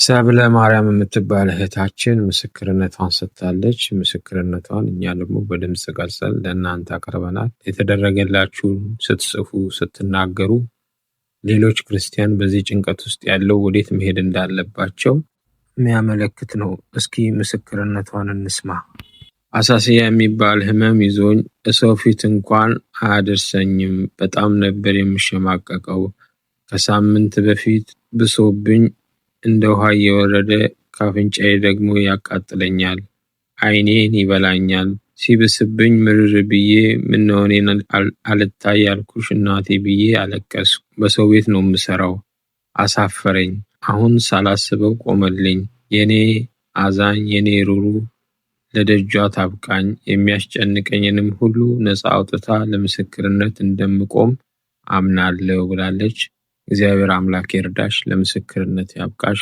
ሰብለ ማርያም የምትባል እህታችን ምስክርነቷን ሰጥታለች። ምስክርነቷን እኛ ደግሞ በድምጽ ቀርጸን ለእናንተ አቀርበናል። የተደረገላችሁን ስትጽፉ ስትናገሩ ሌሎች ክርስቲያን በዚህ ጭንቀት ውስጥ ያለው ወዴት መሄድ እንዳለባቸው የሚያመለክት ነው። እስኪ ምስክርነቷን እንስማ። አሳሲያ የሚባል ህመም ይዞኝ ሰው ፊት እንኳን አያደርሰኝም። በጣም ነበር የምሸማቀቀው። ከሳምንት በፊት ብሶብኝ እንደ ውሃ እየወረደ ካፍንጫዬ ደግሞ ያቃጥለኛል። አይኔን ይበላኛል። ሲብስብኝ ምርር ብዬ ምነው እኔን አልታይ ያልኩሽ እናቴ ብዬ አለቀስኩ። በሰው ቤት ነው የምሰራው። አሳፈረኝ። አሁን ሳላስበው ቆመልኝ። የኔ አዛኝ የኔ ሩሩ ለደጇ ታብቃኝ። የሚያስጨንቀኝንም ሁሉ ነፃ አውጥታ ለምስክርነት እንደምቆም አምናለሁ ብላለች። እግዚአብሔር አምላክ ይርዳሽ፣ ለምስክርነት ያብቃሽ።